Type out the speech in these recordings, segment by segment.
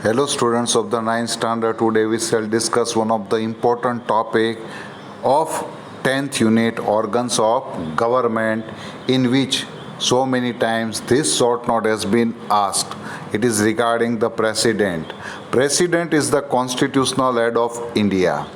Hello students of the 9th standard. Today we shall discuss one of the important topic of 10th unit, organs of government, in which so many times this short note has been asked. It is regarding the president. President is the constitutional head of India.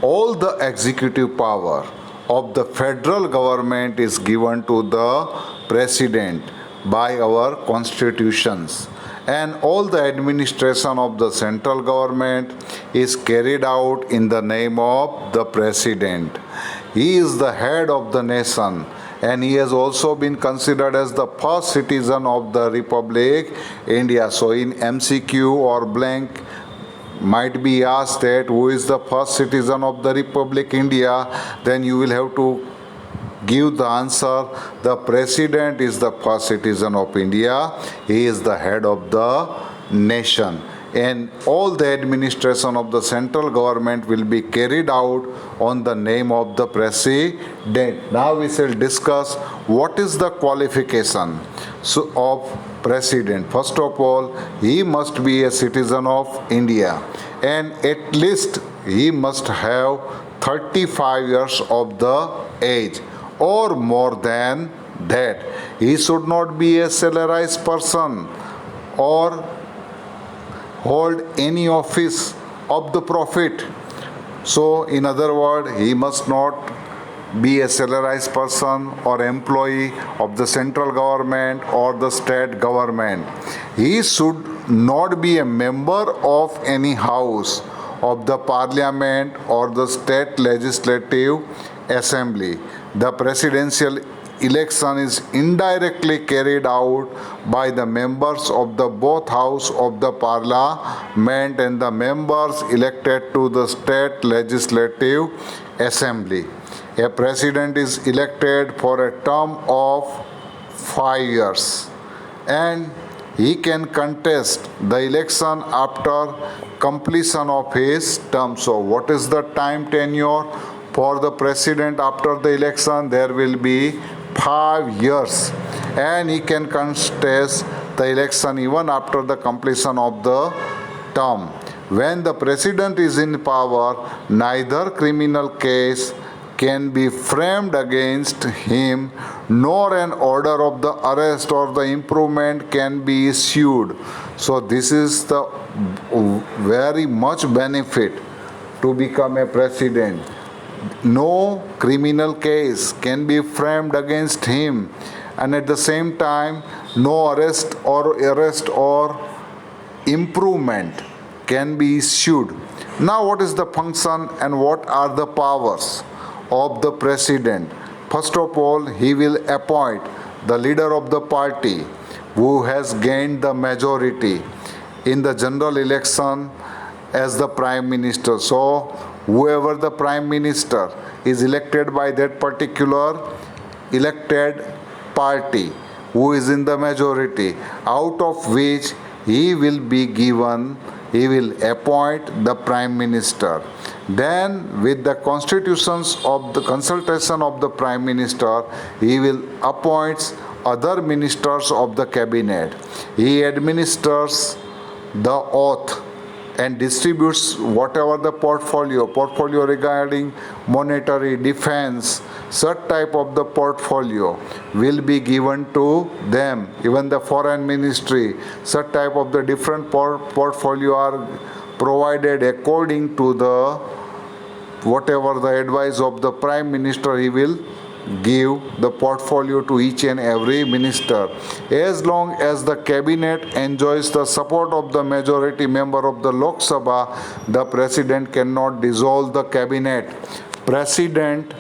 All the executive power of the federal government is given to the president by our constitutions, and all the administration of the central government is carried out in the name of the president. He is the head of the nation, and he has also been considered as the first citizen of the Republic India. So in MCQ or blank might be asked that who is the first citizen of the Republic India, then you will have to give the answer. The president is the first citizen of India. He is the head of the nation, and all the administration of the central government will be carried out on the name of the president. Now we shall discuss what is the qualification of president. First of all, he must be a citizen of India, and at least he must have 35 years of the age or more than that. He should not be a salarized person or hold any office of the profit. So in other words, he must not be a salarized person or employee of the central government or the state government. He should not be a member of any house of the parliament or the state legislative assembly. The presidential election is indirectly carried out by the members of the both house of the parliament and the members elected to the state legislative assembly. A president is elected for a term of 5 years, and he can contest the election after completion of his term. So what is the time tenure for the president after the election? There will be 5 years, and he can contest the election even after the completion of the term. When the president is in power, neither criminal case can be framed against him, nor an order of the arrest or the imprisonment can be issued. So this is the very much benefit to become a president. No criminal case can be framed against him, and at the same time no arrest or imprisonment can be issued. Now what is the function and what are the powers of the president? First of all, he will appoint the leader of the party who has gained the majority in the general election as the prime minister. So whoever the prime minister is elected by that particular elected party who is in the majority, out of which he will appoint the prime minister. Then with the constitutions of the consultation of the prime minister, he will appoint other ministers of the cabinet. He administers the oath and distributes whatever the portfolio regarding monetary, defense, such type of the portfolio will be given to them. Even the foreign ministry, such type of the different portfolio are provided according to the whatever the advice of the prime minister. He will give the portfolio to each and every minister. As long as the cabinet enjoys the support of the majority member of the Lok Sabha, the president cannot dissolve the cabinet. President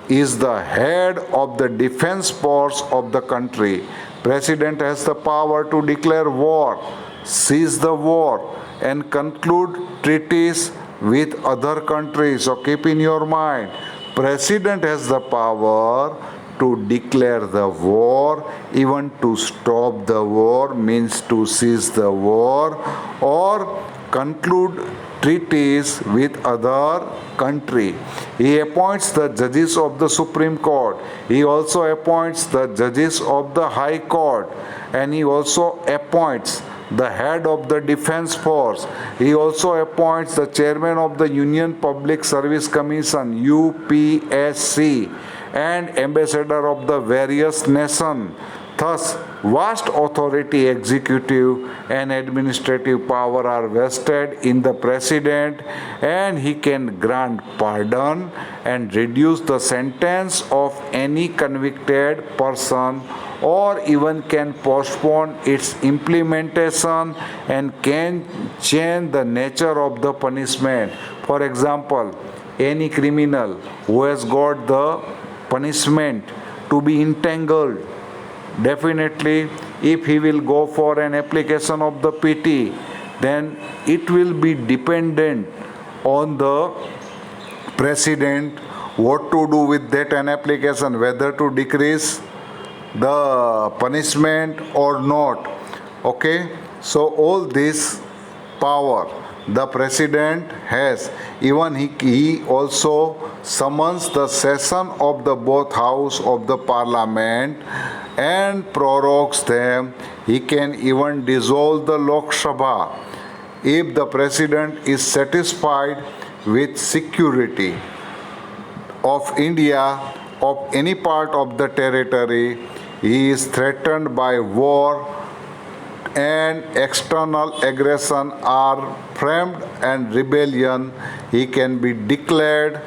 is the head of the defense force of the country. President has the power to declare war, cease the war, and conclude treaties with other countries. So keep in your mind, president has the power to declare the war, even to stop the war, means to cease the war, or conclude treaties with other country. He appoints the judges of the Supreme Court. He also appoints the judges of the High Court, and he also appoints the head of the Defense Force. He also appoints the chairman of the Union Public Service Commission UPSC and ambassador of the various nations. Thus, vast authority, executive and administrative power are vested in the president, and he can grant pardon and reduce the sentence of any convicted person, or even can postpone its implementation and can change the nature of the punishment. For example, any criminal who has got the punishment to be entangled, definitely if he will go for an application of the PT, then it will be dependent on the president what to do with that an application, whether to decrease the punishment or not. Okay, so all this power the president has. Even he also summons the session of the both house of the parliament and prorogues them. He can even dissolve the Lok Sabha if the president is satisfied with security of India, of any part of the territory. He is threatened by war and external aggression are framed and rebellion. He can be declared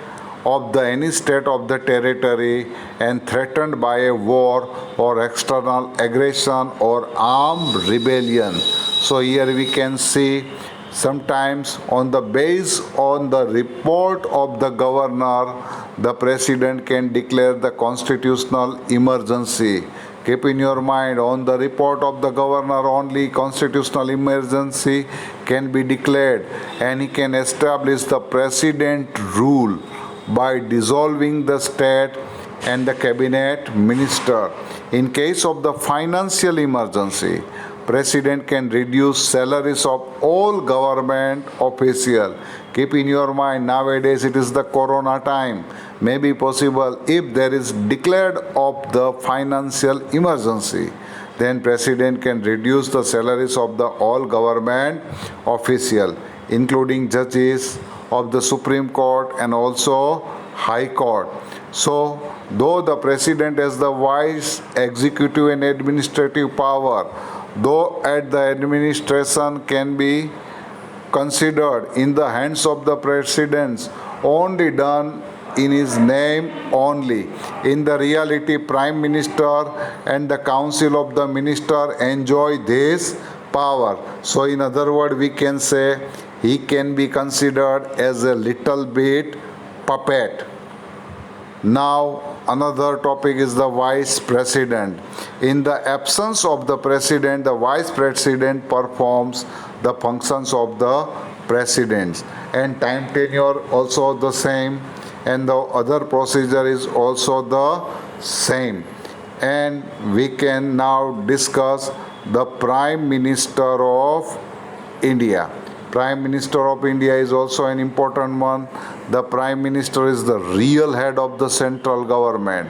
of the any state of the territory and threatened by a war or external aggression or armed rebellion. So here we can see sometimes on the base on the report of the governor, the president can declare the constitutional emergency. Keep in your mind, on the report of the governor only constitutional emergency can be declared, and he can establish the president rule by dissolving the state and the cabinet minister. In case of the financial emergency, president can reduce salaries of all government officials. Keep in your mind, nowadays it is the corona time. May be possible if there is declared of the financial emergency, then president can reduce the salaries of the all government officials, including judges of the Supreme Court and also High Court. So, though the president has the wise executive and administrative power, though at the administration can be considered in the hands of the president, only done in his name only. In the reality, Prime Minister and the Council of the Minister enjoy this power. So in other words, we can say he can be considered as a little bit puppet. Now another topic is the Vice President. In the absence of the President, the Vice President performs the functions of the President, and time tenure also the same, and the other procedure is also the same. And we can now discuss the Prime Minister of India. Prime Minister of India is also an important one. The Prime Minister is the real head of the central government.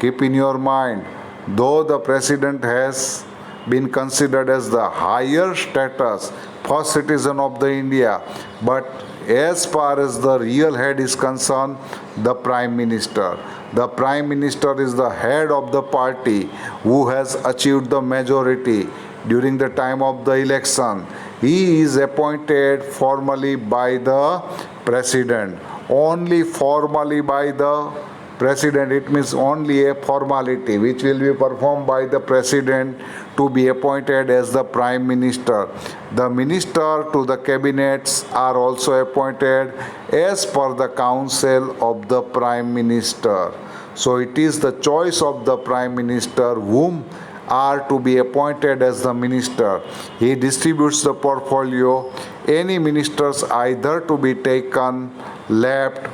Keep in your mind, though the President has been considered as the higher status, first citizen of the India, but as far as the real head is concerned, the Prime Minister. The Prime Minister is the head of the party who has achieved the majority during the time of the election. He is appointed formally by the President. Only formally by the President, it means only a formality which will be performed by the President to be appointed as the Prime Minister. The minister to the cabinets are also appointed as per the counsel of the Prime Minister. So it is the choice of the Prime Minister whom are to be appointed as the minister. He distributes the portfolio. Any ministers either to be taken, left,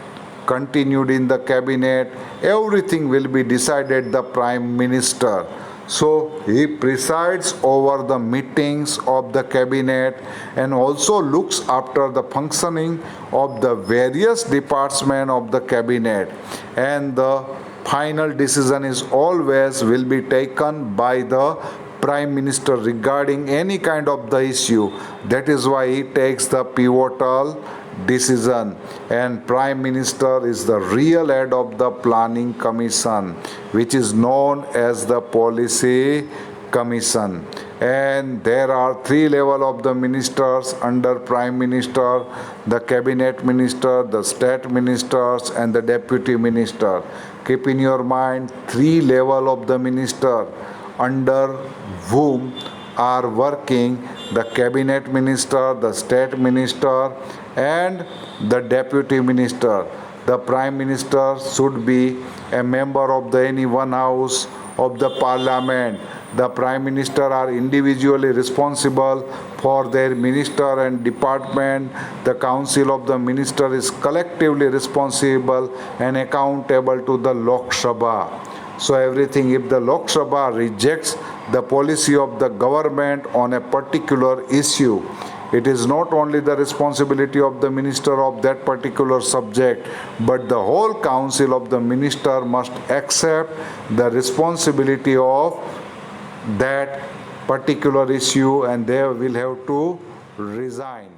continued in the cabinet, everything will be decided the Prime Minister. So he presides over the meetings of the cabinet and also looks after the functioning of the various departments of the cabinet, and the final decision is always will be taken by the Prime Minister regarding any kind of the issue. That is why he takes the pivotal decision, and Prime Minister is the real head of the Planning Commission, which is known as the Policy Commission. And there are three levels of the ministers under Prime Minister: the Cabinet Minister, the State Ministers, and the Deputy Minister. Keep in your mind three levels of the minister under whom are working: the Cabinet Minister, the State Minister, and the Deputy Minister. The Prime Minister should be a member of the any one house of the Parliament. The Prime Minister are individually responsible for their minister and department. The Council of the Minister is collectively responsible and accountable to the Lok Sabha. So everything, if the Lok Sabha rejects the policy of the government on a particular issue, it is not only the responsibility of the minister of that particular subject, but the whole council of the minister must accept the responsibility of that particular issue, and they will have to resign.